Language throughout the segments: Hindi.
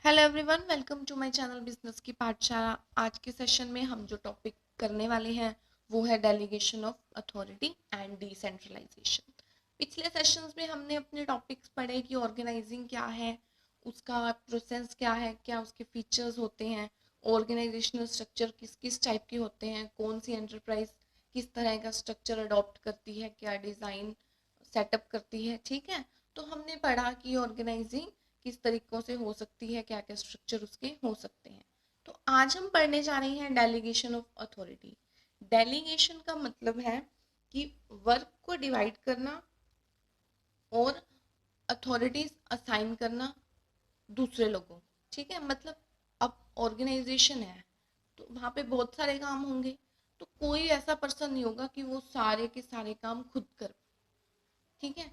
Hello everyone, welcome to my channel business की पाठशाला। आज के सेशन में हम जो टॉपिक करने वाले हैं वो है delegation of authority and decentralisation. पिछले सेशंस में हमने अपने टॉपिक्स पढ़े कि ऑर्गेनाइजिंग क्या है, उसका प्रोसेस क्या है, क्या उसके फीचर्स होते हैं, ऑर्गेनाइजेशनल स्ट्रक्चर किस किस टाइप के होते हैं, कौन सी एंटरप्राइज किस तरह का स्ट्रक्चर अडॉप्ट करती है, क्या डिज़ाइन सेटअप करती है। ठीक है, तो हमने पढ़ा कि ऑर्गेनाइजिंग किस तरीकों से हो सकती है, क्या क्या स्ट्रक्चर उसके हो सकते हैं। तो आज हम पढ़ने जा रहे हैं डेलीगेशन ऑफ अथॉरिटी। डेलीगेशन का मतलब है कि वर्क को डिवाइड करना और अथॉरिटीज असाइन करना दूसरे लोगों को। ठीक है, मतलब अब ऑर्गेनाइजेशन है तो वहाँ पे बहुत सारे काम होंगे, तो कोई ऐसा पर्सन नहीं होगा कि वो सारे के सारे काम खुद कर। ठीक है,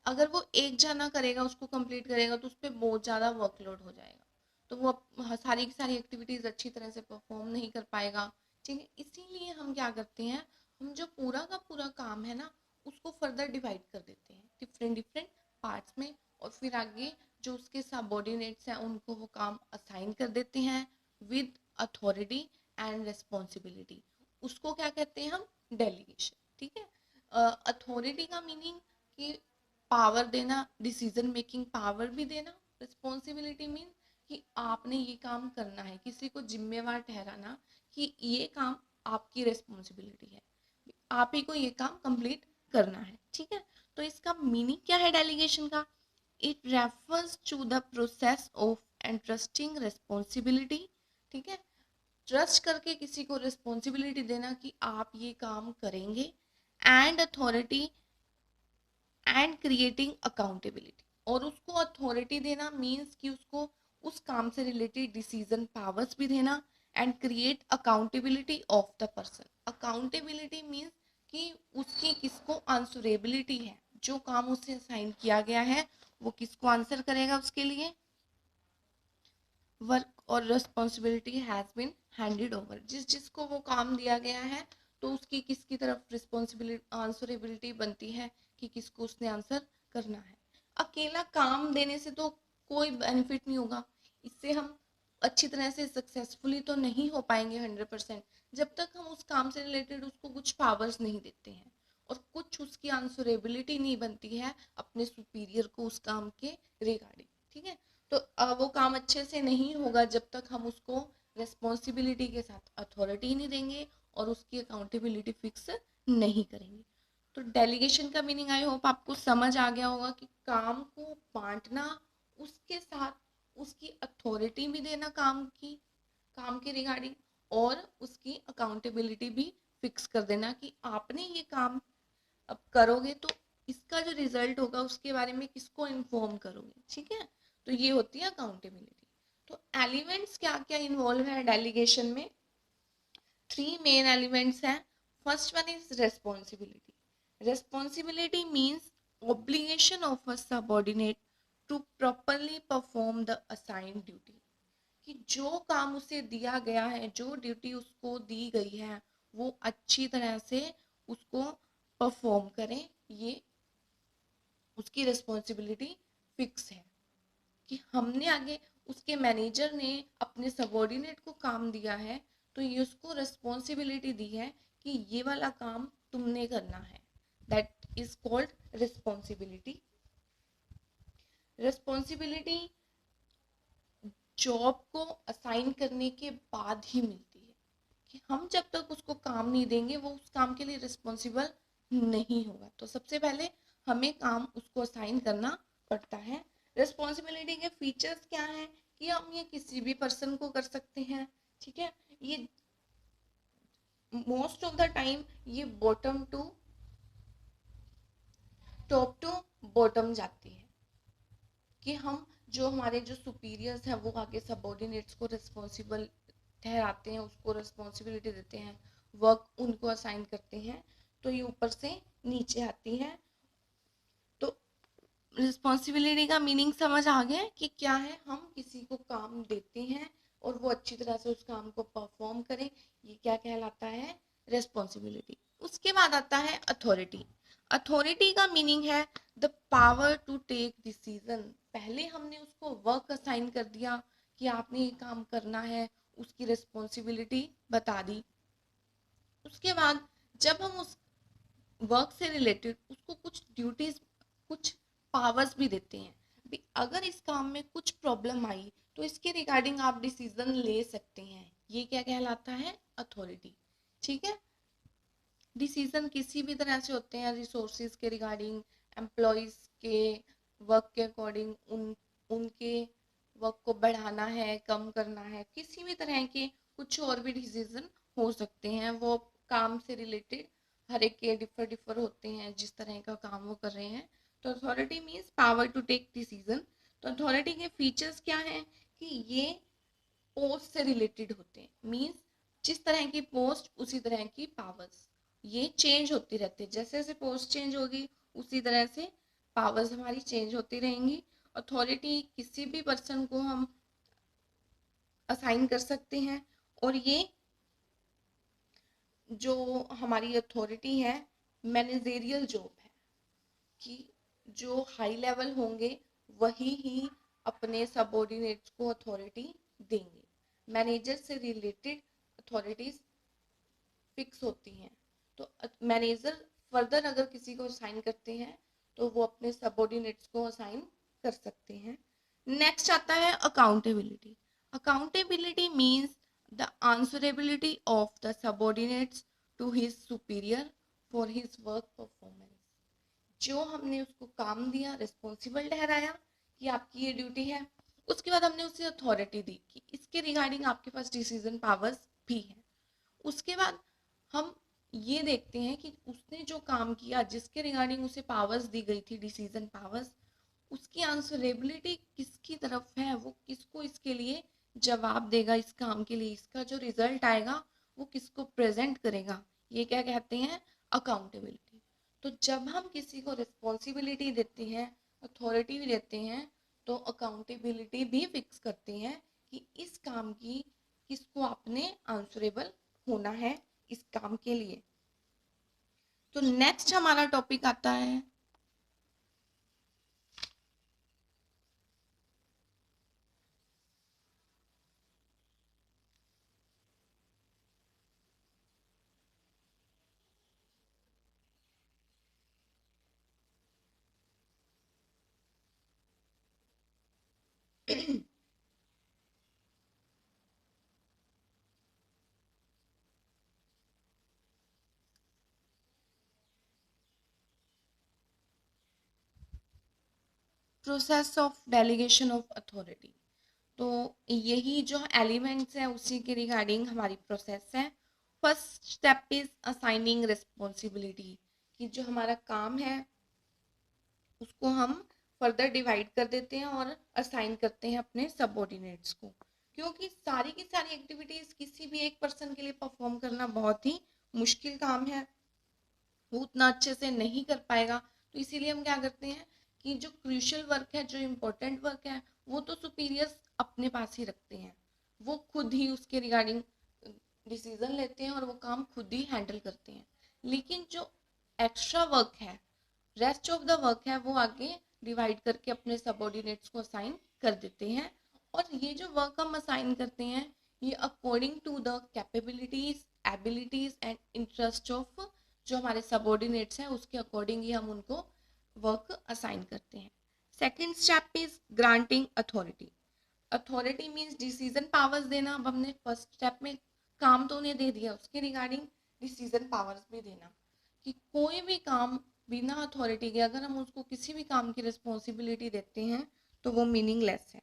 अगर वो एक जना करेगा, उसको कंप्लीट करेगा तो उस पर बहुत ज़्यादा वर्कलोड हो जाएगा, तो वो सारी की सारी एक्टिविटीज़ अच्छी तरह से परफॉर्म नहीं कर पाएगा। ठीक है, इसीलिए हम क्या करते हैं, हम जो पूरा का पूरा काम है ना उसको फर्दर डिवाइड कर देते हैं डिफरेंट डिफरेंट पार्ट्स में, और फिर आगे जो उसके सबऑर्डिनेट्स हैं उनको वो काम असाइन कर देते हैं विद अथॉरिटी एंड रिस्पॉन्सिबिलिटी। उसको क्या कहते हैं हम, डेलीगेशन। ठीक है, अथॉरिटी का मीनिंग कि पावर देना, डिसीजन मेकिंग पावर भी देना। रिस्पॉन्सिबिलिटी मीन कि आपने ये काम करना है, किसी को जिम्मेवार ठहराना कि ये काम आपकी रिस्पॉन्सिबिलिटी है, आप ही को ये काम कंप्लीट करना है। ठीक है, तो इसका मीनिंग क्या है डेलीगेशन का? It refers to the process of entrusting responsibility. ठीक है, ट्रस्ट करके किसी को रिस्पॉन्सिबिलिटी देना कि आप ये काम करेंगे, and authority and creating accountability. और उसको अथॉरिटी देना मीन्स कि उसको उस काम से रिलेटेड डिसीजन पावर्स भी देना, and create accountability of the person. Accountability means कि उसकी किसको आंसरेबिलिटी है, जो काम उसे असाइन किया गया है वो किसको आंसर करेगा उसके लिए। वर्क और responsibility has been handed over, जिस जिसको वो काम दिया गया है तो उसकी किसकी तरफ रिस्पॉन्सिबिलिटी आंसरेबिलिटी बनती है कि किसको उसने आंसर करना है। अकेला काम देने से तो कोई बेनिफिट नहीं होगा, इससे हम अच्छी तरह से सक्सेसफुली तो नहीं हो पाएंगे 100%, जब तक हम उस काम से रिलेटेड उसको कुछ पावर्स नहीं देते हैं और कुछ उसकी आंसरेबिलिटी नहीं बनती है अपने सुपीरियर को उस काम के रिगार्डिंग। ठीक है, तो वो काम अच्छे से नहीं होगा जब तक हम उसको रिस्पॉन्सिबिलिटी के साथ अथॉरिटी नहीं देंगे और उसकी अकाउंटेबिलिटी फिक्स नहीं करेंगे। तो डेलीगेशन का मीनिंग आई होप आपको समझ आ गया होगा कि काम को बांटना, उसके साथ उसकी अथॉरिटी भी देना काम के रिगार्डिंग, और उसकी अकाउंटेबिलिटी भी फिक्स कर देना कि आपने ये काम अब करोगे तो इसका जो रिजल्ट होगा उसके बारे में किसको इन्फॉर्म करोगे। ठीक है, तो ये होती है अकाउंटेबिलिटी। तो एलिमेंट्स क्या क्या इन्वॉल्व है डेलीगेशन में? थ्री मेन एलिमेंट्स हैं। First one is responsibility. Responsibility means obligation of a subordinate to properly perform the assigned duty. कि जो काम उसे दिया गया है, जो ड्यूटी उसको दी गई है, वो अच्छी तरह से उसको परफॉर्म करें, ये उसकी रिस्पॉन्सिबिलिटी फिक्स है। कि हमने आगे, उसके मैनेजर ने अपने सबॉर्डिनेट को काम दिया है तो ये उसको रिस्पॉन्सिबिलिटी दी है कि ये वाला काम तुमने करना है। That is called responsibility. Responsibility job को असाइन करने के बाद ही मिलती है, कि हम जब तक उसको काम नहीं देंगे वो उस काम के लिए रिस्पॉन्सिबल नहीं होगा। तो सबसे पहले हमें काम उसको असाइन करना पड़ता है। रिस्पॉन्सिबिलिटी के फीचर्स क्या हैं कि हम ये किसी भी पर्सन को कर सकते हैं। ठीक है, ये मोस्ट ऑफ द टाइम ये bottom to top to bottom जाती है, कि हम जो हमारे जो सुपीरियर्स हैं वो आगे सबऑर्डिनेट्स को रिस्पॉन्सिबल ठहराते हैं, उसको रिस्पॉन्सिबिलिटी देते हैं, वर्क उनको असाइन करते हैं, तो ये ऊपर से नीचे आती है। तो रिस्पॉन्सिबिलिटी का मीनिंग समझ आ गया कि क्या है, हम किसी को काम देते हैं और वो अच्छी तरह से उस काम को परफॉर्म करें, ये क्या कहलाता है, रिस्पॉन्सिबिलिटी। उसके बाद आता है अथॉरिटी। अथॉरिटी का मीनिंग है the power to take decision. पहले हमने उसको वर्क असाइन कर दिया कि आपने ये काम करना है, उसकी रिस्पॉन्सिबिलिटी बता दी। उसके बाद जब हम उस वर्क से रिलेटेड उसको कुछ ड्यूटीज, कुछ पावर्स भी देते हैं भी, अगर इस काम में कुछ प्रॉब्लम आई तो इसके रिगार्डिंग आप डिसीजन ले सकते हैं। ये क्या कहलाता है? अथॉरिटी। ठीक है। डिसीजन किसी भी तरह से होते हैं, रिसोर्सेज के रिगार्डिंग, एम्प्लॉयज के वर्क के अकॉर्डिंग, उनके वर्क को बढ़ाना है, कम करना है, किसी भी तरह के कुछ और भी डिसीजन हो सकते हैं। वो काम से रिलेटेड हर एक के डिफर डिफर होते हैं जिस तरह का काम वो कर रहे हैं। तो authority means power to take decision. तो अथॉरिटी के फीचर्स क्या हैं कि ये पोस्ट से रिलेटेड होते हैं, मीन्स जिस तरह की पोस्ट उसी तरह की पावर्स, ये चेंज होती रहती है। जैसे जैसे पोस्ट चेंज होगी उसी तरह से पावर्स हमारी चेंज होती रहेंगी। अथॉरिटी किसी भी पर्सन को हम असाइन कर सकते हैं, और ये जो हमारी अथॉरिटी है मैनेजेरियल जॉब है कि जो हाई लेवल होंगे वही ही अपने सबऑर्डिनेट्स को अथॉरिटी देंगे। मैनेजर से रिलेटेड अथॉरिटीज फिक्स होती हैं। तो मैनेजर फर्दर अगर किसी को असाइन करते हैं तो वो अपने सबऑर्डिनेट्स को असाइन कर सकते हैं। नेक्स्ट आता है accountability. Accountability means the answerability of the subordinates to his superior for his work performance. जो हमने उसको काम दिया, रिस्पॉन्सिबल ठहराया कि आपकी ये ड्यूटी है, उसके बाद हमने उसे अथॉरिटी दी कि इसके रिगार्डिंग आपके पास डिसीजन पावर्स भी है। उसके बाद हम ये देखते हैं कि उसने जो काम किया, जिसके रिगार्डिंग उसे पावर्स दी गई थी, डिसीजन पावर्स, उसकी आंसरेबिलिटी किसकी तरफ है, वो किसको इसके लिए जवाब देगा, इस काम के लिए इसका जो रिजल्ट आएगा वो किसको प्रेजेंट करेगा। ये क्या कहते हैं? अकाउंटेबिलिटी। तो जब हम किसी को रिस्पॉन्सिबिलिटी देते हैं, अथॉरिटी भी देते हैं, तो अकाउंटेबिलिटी भी फिक्स करते हैं कि इस काम की किसको आपने आंसरेबल होना है इस काम के लिए। तो नेक्स्ट हमारा टॉपिक आता है process of delegation of authority. तो यही जो एलिमेंट्स हैं उसी के रिगार्डिंग हमारी प्रोसेस है। First step is assigning responsibility, कि जो हमारा काम है उसको हम फर्दर डिवाइड कर देते हैं और असाइन करते हैं अपने सबऑर्डिनेट्स को, क्योंकि सारी की सारी एक्टिविटीज किसी भी एक पर्सन के लिए परफॉर्म करना बहुत ही मुश्किल काम है, वो उतना अच्छे से नहीं कर पाएगा। तो इसीलिए हम क्या करते हैं कि जो क्रूशियल वर्क है, जो इम्पोर्टेंट वर्क है, वो तो सुपीरियर्स अपने पास ही रखते हैं, वो खुद ही उसके रिगार्डिंग डिसीजन लेते हैं और वो काम खुद ही हैंडल करते हैं। लेकिन जो एक्स्ट्रा वर्क है, रेस्ट ऑफ द वर्क है, वो आगे डिवाइड करके अपने सबऑर्डिनेट्स को असाइन कर देते हैं। और ये जो वर्क हम असाइन करते हैं ये according to the capabilities, abilities and interest of जो हमारे सबऑर्डिनेट्स हैं उसके अकॉर्डिंग ही हम उनको वर्क असाइन करते हैं। Second step is granting authority. Authority means decision powers देना। अब हमने फर्स्ट स्टेप में काम तो उन्हें दे दिया, उसके रिगार्डिंग डिसीजन पावर्स भी देना, कि कोई भी काम बिना अथॉरिटी के अगर हम उसको किसी भी काम की रिस्पॉन्सिबिलिटी देते हैं तो वो मीनिंगलेस है।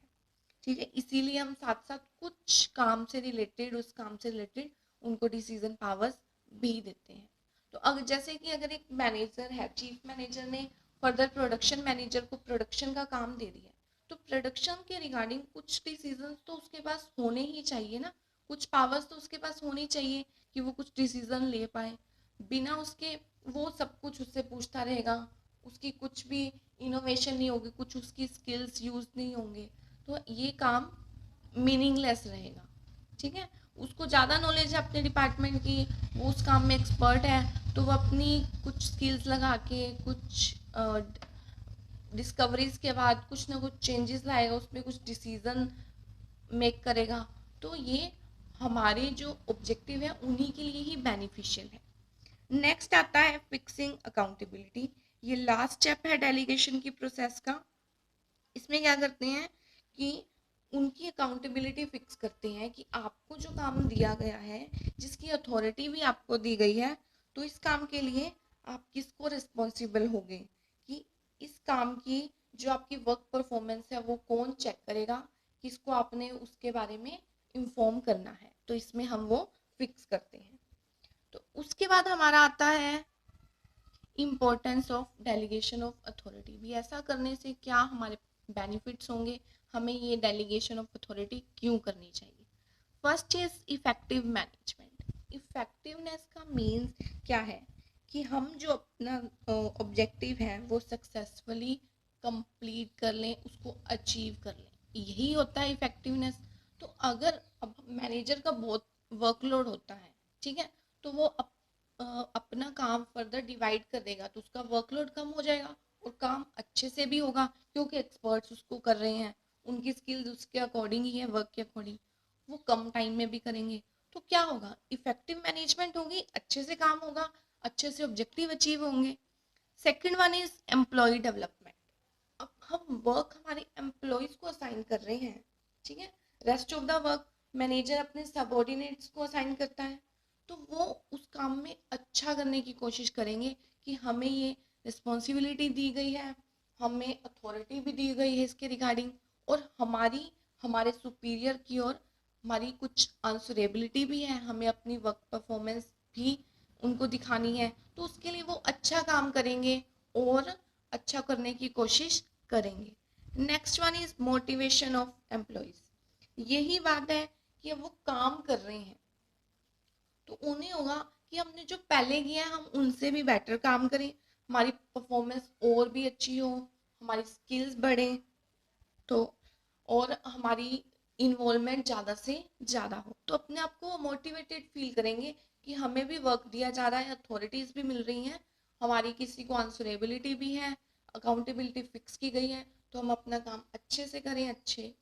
ठीक है, इसीलिए हम साथ साथ कुछ काम से रिलेटेड, उस काम से रिलेटेड उनको डिसीजन पावर्स भी देते हैं। तो अगर जैसे कि अगर एक मैनेजर है, चीफ मैनेजर ने फर्दर प्रोडक्शन मैनेजर को प्रोडक्शन का काम दे दिया, तो प्रोडक्शन के रिगार्डिंग कुछ डिसीजन तो उसके पास होने ही चाहिए ना, कुछ पावर्स तो उसके पास होनी चाहिए कि वो कुछ डिसीजन ले पाए। बिना उसके वो सब कुछ उससे पूछता रहेगा, उसकी कुछ भी इनोवेशन नहीं होगी, कुछ उसकी स्किल्स यूज नहीं होंगे, तो ये काम मीनिंगलेस रहेगा। ठीक है, उसको ज़्यादा नॉलेज है अपने डिपार्टमेंट की, वो उस काम में एक्सपर्ट है, तो वो अपनी कुछ स्किल्स लगा के कुछ डिस्कवरीज के बाद कुछ ना कुछ चेंजेस लाएगा, उसमें कुछ डिसीजन मेक करेगा, तो ये हमारे जो ऑब्जेक्टिव है उन्हीं के लिए ही बेनिफिशियल है। नेक्स्ट आता है फिक्सिंग अकाउंटेबिलिटी। ये लास्ट स्टेप है डेलीगेशन की प्रोसेस का। इसमें क्या करते हैं कि उनकी अकाउंटेबिलिटी फिक्स करते हैं कि आपको जो काम दिया गया है, जिसकी अथॉरिटी भी आपको दी गई है, तो इस काम के लिए आप किसको रिस्पॉन्सिबल होंगे, कि इस काम की जो आपकी वर्क परफॉर्मेंस है वो कौन चेक करेगा, किसको आपने उसके बारे में इंफॉर्म करना है। तो इसमें हम वो फिक्स करते हैं। तो उसके बाद हमारा आता है importance of delegation of authority. भी ऐसा करने से क्या हमारे बेनिफिट्स होंगे, हमें ये डेलीगेशन ऑफ अथॉरिटी क्यों करनी चाहिए। First is effective management. Effectiveness का मीन्स क्या है कि हम जो अपना ऑब्जेक्टिव है वो सक्सेसफुली कंप्लीट कर लें, उसको अचीव कर लें, यही होता है इफेक्टिवनेस। तो अगर अब मैनेजर का बहुत वर्कलोड होता है, ठीक है, तो वो अपना काम फर्दर डिवाइड कर देगा, तो उसका वर्कलोड कम हो जाएगा और काम अच्छे से भी होगा, क्योंकि एक्सपर्ट्स उसको कर रहे हैं, उनकी स्किल्स उसके अकॉर्डिंग ही है, वर्क के अकॉर्डिंग, वो कम टाइम में भी करेंगे। तो क्या होगा, इफेक्टिव मैनेजमेंट होगी, अच्छे से काम होगा, अच्छे से ऑब्जेक्टिव अचीव होंगे। Second one is employ development. अब हम वर्क हमारे एम्प्लॉयज को असाइन कर रहे हैं, ठीक है, rest of the work manager अपने सबऑर्डिनेट्स को असाइन करता है, तो वो उस काम में अच्छा करने की कोशिश करेंगे कि हमें ये रिस्पॉन्सिबिलिटी दी गई है, हमें अथॉरिटी भी दी गई है इसके रिगार्डिंग, और हमारे सुपीरियर की ओर हमारी कुछ आंसरेबिलिटी भी है, हमें अपनी वर्क परफॉर्मेंस भी उनको दिखानी है, तो उसके लिए वो अच्छा काम करेंगे और अच्छा करने की कोशिश करेंगे। Next one is motivation of employees. यही बात है कि वो काम कर रहे हैं तो उन्हें होगा कि हमने जो पहले किया है हम उनसे भी बेटर काम करें, हमारी परफॉर्मेंस और भी अच्छी हो, हमारी स्किल्स बढ़े, तो और हमारी इन्वॉल्वमेंट ज़्यादा से ज़्यादा हो, तो अपने आप को मोटिवेटेड फील करेंगे कि हमें भी वर्क दिया जा रहा है, अथॉरिटीज़ भी मिल रही हैं, हमारी किसी को आंसरेबिलिटी भी है, अकाउंटेबिलिटी फिक्स की गई है, तो हम अपना काम अच्छे से करें, अच्छे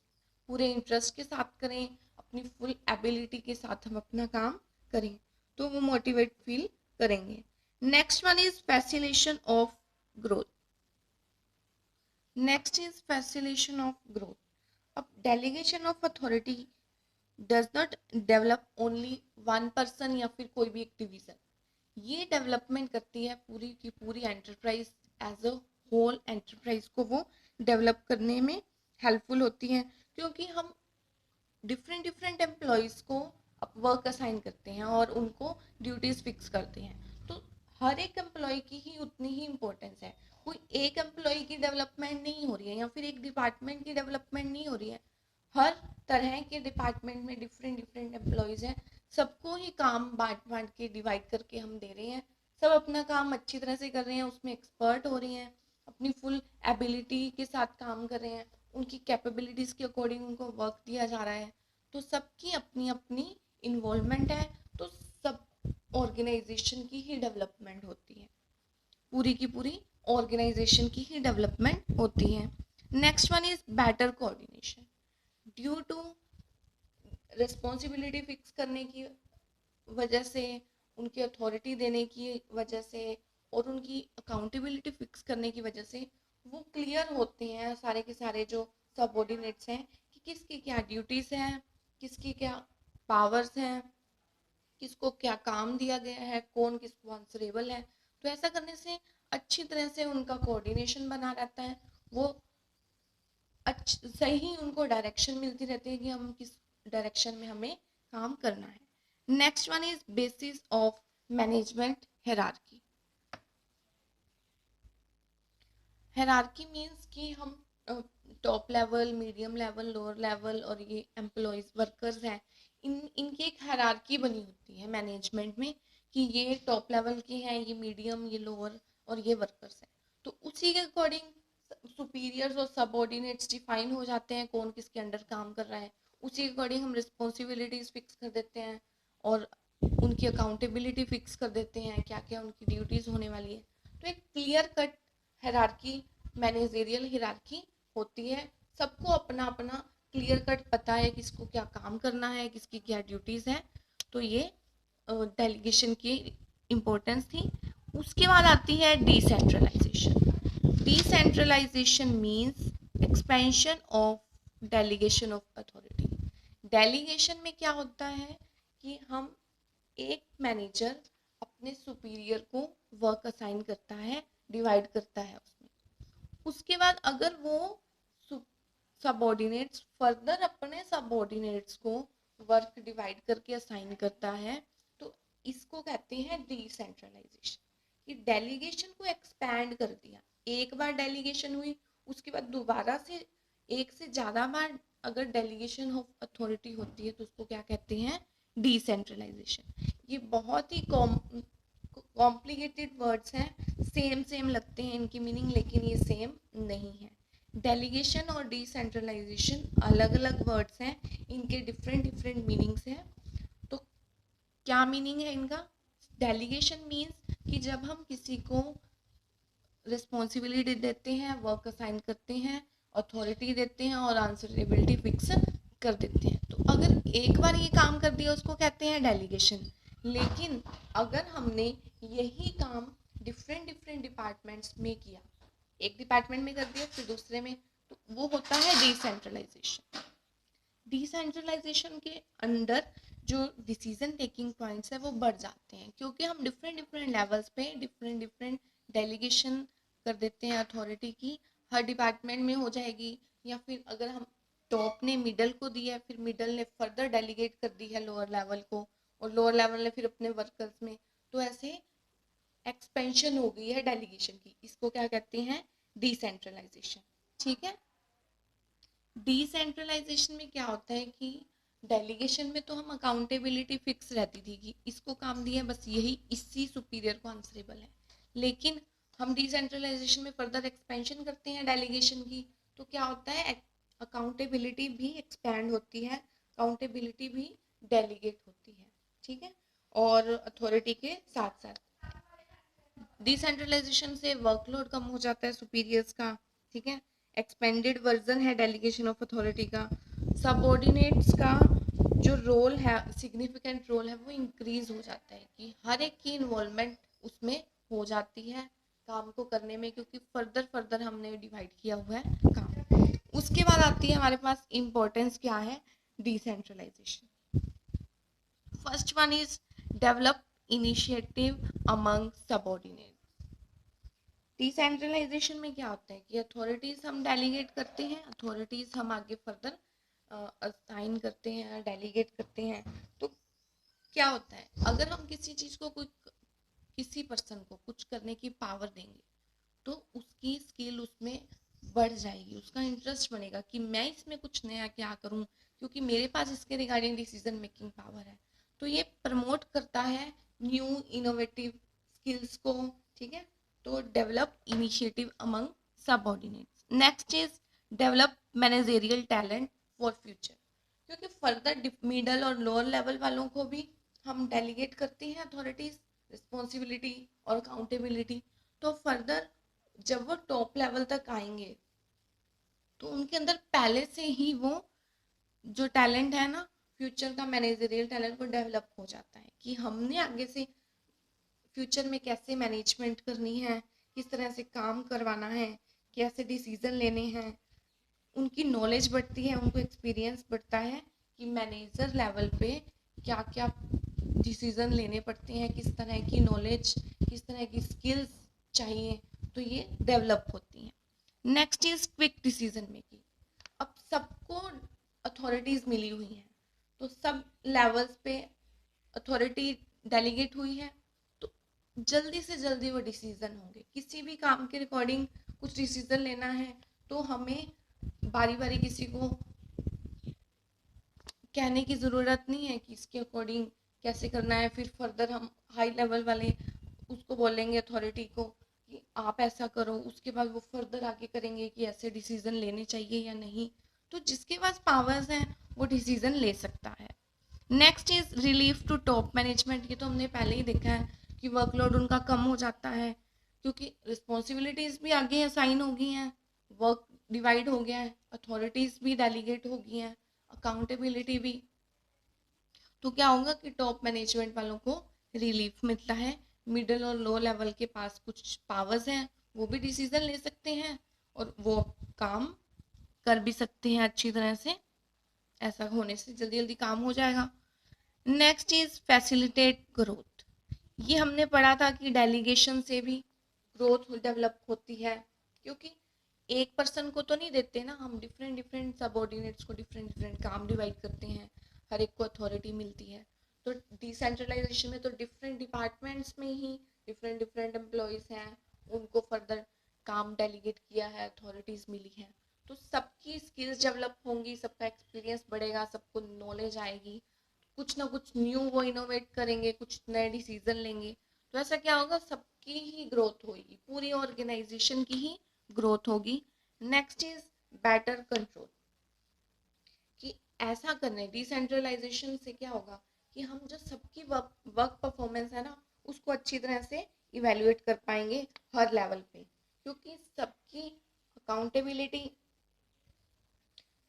पूरे इंटरेस्ट के साथ करें, अपनी फुल एबिलिटी के साथ हम अपना काम करें, तो वो मोटिवेट फील करेंगे। Next one is facilitation of growth. Next is facilitation of growth. अब delegation of authority does not develop only one person या फिर कोई भी एक डिवीजन, ये डेवलपमेंट करती है पूरी की पूरी enterprise, as a whole enterprise को वो डेवलप करने में हेल्पफुल होती है, क्योंकि हम डिफरेंट डिफरेंट एम्प्लॉयज़ को वर्क असाइन करते हैं और उनको ड्यूटीज़ फिक्स करते हैं, तो हर एक एम्प्लॉय की ही उतनी ही इम्पोर्टेंस है। कोई एक एम्प्लॉय की डेवलपमेंट नहीं हो रही है या फिर एक डिपार्टमेंट की डेवलपमेंट नहीं हो रही है, हर तरह के डिपार्टमेंट में डिफरेंट डिफरेंट एम्प्लॉयज़ हैं, सबको ही काम बांट बांट के डिवाइड करके हम दे रहे हैं, सब अपना काम अच्छी तरह से कर रहे हैं, उसमें एक्सपर्ट हो रहे हैं, अपनी फुल एबिलिटी के साथ काम कर रहे हैं, उनकी कैपेबिलिटीज़ के अकॉर्डिंग उनको वर्क दिया जा रहा है, तो सबकी अपनी अपनी इन्वॉल्वमेंट है, तो सब ऑर्गेनाइजेशन की ही डेवलपमेंट होती है, पूरी की पूरी ऑर्गेनाइजेशन की ही डेवलपमेंट होती है। Next one is better coordination. Due to responsibility fix करने की वजह से, उनकी अथॉरिटी देने की वजह से और उनकी अकाउंटेबिलिटी फिक्स करने की वजह से वो क्लियर होते हैं सारे के सारे जो सबऑर्डिनेट्स हैं कि किसकी क्या ड्यूटीज़ हैं, किसकी क्या पावर्स हैं, किसको क्या काम दिया गया है, कौन किसको आंसरेबल है। तो ऐसा करने से अच्छी तरह से उनका कोऑर्डिनेशन बना रहता है, वो सही उनको डायरेक्शन मिलती रहती है कि हम किस डायरेक्शन में हमें काम करना है। Next one is basis of management hierarchy. Hierarchy means कि हम top level, medium level, lower level और ये एम्प्लॉयज वर्कर्स हैं, इनकी एक हायरार्की बनी होती है मैनेजमेंट में कि ये टॉप लेवल के हैं, ये मीडियम, ये लोअर और ये वर्कर्स हैं, तो उसी के अकॉर्डिंग सुपीरियर्स और सबऑर्डिनेट्स डिफाइन हो जाते हैं, कौन किसके अंडर काम कर रहा है, उसी के अकॉर्डिंग हम रिस्पॉन्सिबिलिटीज फिक्स कर देते हैं और उनकी अकाउंटेबिलिटी फिक्स कर देते हैं, क्या क्या उनकी ड्यूटीज होने वाली है। तो एक clear cut hierarchy, managerial hierarchy होती है, सबको अपना अपना क्लियर कट पता है किसको क्या काम करना है, किसकी क्या ड्यूटीज है, तो ये डेलीगेशन की इम्पोर्टेंस थी। उसके बाद आती है decentralisation. Decentralisation means expansion of delegation of authority. Delegation में क्या होता है कि हम एक मैनेजर अपने सुपीरियर को वर्क असाइन करता है, डिवाइड करता है उसमें। उसके बाद अगर वो सबऑर्डिनेट्स फर्दर अपने सबऑर्डिनेट्स को वर्क डिवाइड करके असाइन करता है, तो इसको कहते हैं डिसेंट्रलाइजेशन। कि डेलीगेशन को एक्सपैंड कर दिया, एक बार डेलीगेशन हुई, उसके बाद दोबारा से एक से ज्यादा बार अगर डेलीगेशन ऑफ अथॉरिटी होती है तो उसको क्या कहते हैं, डिसेंट्रलाइजेशन। ये बहुत ही कॉम्प्लिकेटेड वर्ड्स हैं, सेम लगते हैं इनकी मीनिंग, लेकिन ये सेम नहीं है। डेलीगेशन और डिसेंट्रलाइजेशन अलग अलग वर्ड्स हैं, इनके डिफरेंट मीनिंग्स हैं। तो क्या मीनिंग है इनका? डेलीगेशन मीन्स कि जब हम किसी को रिस्पॉन्सिबिलिटी देते हैं, वर्क असाइन करते हैं, अथॉरिटी देते हैं और आंसरेबिलिटी फिक्स कर देते हैं, तो अगर एक बार ये काम कर दिया उसको कहते हैं डेलीगेशन। लेकिन अगर हमने यही काम डिफरेंट डिपार्टमेंट्स में किया, एक डिपार्टमेंट में कर दिया फिर दूसरे में, तो वो होता है डिसेंट्रलाइजेशन। डिसेंट्रलाइजेशन के अंडर जो डिसीजन टेकिंग पॉइंट्स है वो बढ़ जाते हैं, क्योंकि हम डिफरेंट लेवल्स पे डिफरेंट डेलीगेशन कर देते हैं अथॉरिटी की। हर डिपार्टमेंट में हो जाएगी, या फिर अगर हम टॉप ने मिडल को दिया है, फिर मिडल ने फर्दर डेलीगेट कर दी है लोअर लेवल को, और लोअर लेवल ने फिर अपने वर्कर्स में, तो ऐसे एक्सपेंशन हो गई है डेलीगेशन की। इसको क्या कहते हैं, डिसेंट्रलाइजेशन। ठीक है। डिसेंट्रलाइजेशन में क्या होता है कि डेलीगेशन में तो हम अकाउंटेबिलिटी फिक्स रहती थी कि इसको काम दिया बस यही इसी सुपीरियर को आंसरेबल है। लेकिन हम डिसेंट्रलाइजेशन में फर्दर एक्सपेंशन करते हैं डेलीगेशन की, तो क्या होता है, अकाउंटेबिलिटी भी एक्सपैंड होती है, अकाउंटेबिलिटी भी डेलीगेट होती है। ठीक है। और अथॉरिटी के साथ साथ डिसेंट्रलाइजेशन से वर्कलोड कम हो जाता है सुपीरियर्स का। ठीक है। एक्सपेंडेड वर्जन है डेलीगेशन ऑफ अथॉरिटी का। सबऑर्डिनेट्स का जो रोल है, सिग्निफिकेंट रोल है, वो इंक्रीज हो जाता है कि हर एक की इन्वॉल्वमेंट उसमें हो जाती है काम को करने में, क्योंकि फर्दर हमने डिवाइड किया हुआ है काम। उसके बाद आती है हमारे पास इम्पोर्टेंस क्या है decentralisation. First one is develop initiative among subordinate. Decentralisation में क्या होता है कि अथॉरिटीज हम डेलीगेट करते हैं, अथॉरिटीज हम आगे फर्दर असाइन करते हैं, डेलीगेट करते हैं। तो क्या होता है, अगर हम किसी चीज को किसी पर्सन को कुछ करने की पावर देंगे, तो उसकी स्किल उसमें बढ़ जाएगी, उसका इंटरेस्ट बनेगा कि मैं इसमें कुछ नया क्या करूं, क्योंकि मेरे पास इसके रिगार्डिंग डिसीजन मेकिंग पावर है। तो ये प्रमोट करता है न्यू इनोवेटिव स्किल्स को। ठीक है। तो develop initiative among subordinates. Next is develop managerial talent for future, क्योंकि फर्दर मिडल और लोअर लेवल वालों को भी हम डेलीगेट करते हैं अथॉरिटीज, रिस्पॉन्सिबिलिटी और अकाउंटेबिलिटी। तो फर्दर जब वो टॉप लेवल तक आएंगे तो उनके अंदर पहले से ही वो जो टैलेंट है ना, फ्यूचर का मैनेजरियल टैलेंट, वो डेवलप हो जाता है कि हमने आगे से फ्यूचर में कैसे मैनेजमेंट करनी है, किस तरह से काम करवाना है, कैसे डिसीजन लेने हैं। उनकी नॉलेज बढ़ती है, उनको एक्सपीरियंस बढ़ता है कि मैनेजर लेवल पे क्या क्या डिसीजन लेने पड़ते हैं, किस तरह की नॉलेज, किस तरह की स्किल्स चाहिए, तो ये डेवलप होती हैं। Next is quick decision making. अब सबको अथॉरिटीज मिली हुई हैं, तो सब लेवल्स पे अथॉरिटी डेलीगेट हुई है, तो जल्दी से जल्दी वो डिसीजन होंगे। किसी भी काम के रिकॉर्डिंग कुछ डिसीजन लेना है तो हमें बारी बारी किसी को कहने की ज़रूरत नहीं है कि इसके अकॉर्डिंग कैसे करना है। फिर फर्दर हम हाई लेवल वाले उसको बोलेंगे अथॉरिटी को कि आप ऐसा करो, उसके बाद वो फर्दर आगे करेंगे कि ऐसे डिसीजन लेने चाहिए या नहीं। तो जिसके पास पावर्स हैं वो डिसीजन ले सकता है। Next is relief to top management. ये तो हमने पहले ही देखा है कि वर्कलोड उनका कम हो जाता है, क्योंकि रिस्पॉन्सिबिलिटीज भी आगे असाइन हो गई हैं, वर्क डिवाइड हो गया है, अथॉरिटीज भी डेलीगेट हो गई हैं, अकाउंटेबिलिटी भी। तो क्या होगा कि टॉप मैनेजमेंट वालों को रिलीफ मिलता है, मिडिल और लो लेवल के पास कुछ पावर्स हैं, वो भी डिसीजन ले सकते हैं और वो काम कर भी सकते हैं अच्छी तरह से। ऐसा होने से जल्दी जल्दी काम हो जाएगा। Next is facilitate growth. ये हमने पढ़ा था कि डेलीगेशन से भी ग्रोथ डेवलप होती है, क्योंकि एक पर्सन को तो नहीं देते ना हम, डिफरेंट डिफरेंट सबऑर्डिनेट्स को डिफरेंट डिफरेंट काम डिवाइड करते हैं, हर एक को अथॉरिटी मिलती है। तो डिसेंट्रलाइजेशन में तो डिफरेंट डिपार्टमेंट्स में ही डिफरेंट डिफरेंट एम्प्लॉयज हैं, उनको फर्दर काम डेलीगेट किया है, अथॉरिटीज मिली है। तो सबकी स्किल्स डेवलप होंगी, सबका एक्सपीरियंस बढ़ेगा, सबको नॉलेज आएगी, कुछ ना कुछ न्यू वो इनोवेट करेंगे, कुछ नए डिसीजन लेंगे। तो ऐसा क्या होगा, सबकी ही ग्रोथ होगी, पूरी ऑर्गेनाइजेशन की ही ग्रोथ होगी। Next is better control. कि ऐसा करने डिसेंट्रलाइजेशन से क्या होगा कि हम जो सबकी वर्क परफॉर्मेंस है ना, उसको अच्छी तरह से इवेल्युएट कर पाएंगे हर लेवल पे, क्योंकि सबकी अकाउंटेबिलिटी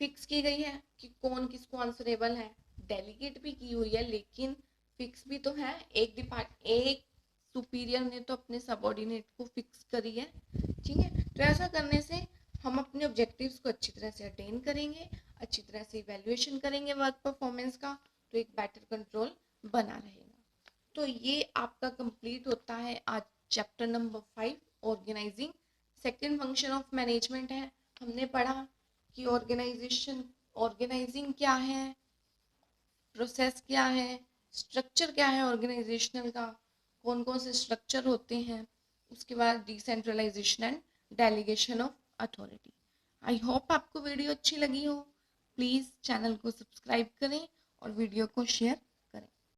फिक्स की गई है कि कौन किसको आंसरेबल है, डेलीगेट भी की हुई है, लेकिन फिक्स भी तो है। एक सुपीरियर ने तो अपने सबऑर्डिनेट को फिक्स करी है, ठीक है। तो ऐसा करने से हम अपने ऑब्जेक्टिव्स को अच्छी तरह से अटेन करेंगे, अच्छी तरह से इवेल्युएशन करेंगे वर्क परफॉर्मेंस का, तो एक बेटर कंट्रोल बना रहेगा। तो ये आपका कंप्लीट होता है आज chapter number 5 organising. Second function of management है, हमने पढ़ा कि ऑर्गेनाइजिंग क्या है, प्रोसेस क्या है, स्ट्रक्चर क्या है ऑर्गेनाइजेशनल का, कौन कौन से स्ट्रक्चर होते हैं, उसके बाद decentralisation and delegation of authority. I hope आपको वीडियो अच्छी लगी हो। प्लीज़ चैनल को सब्सक्राइब करें और वीडियो को शेयर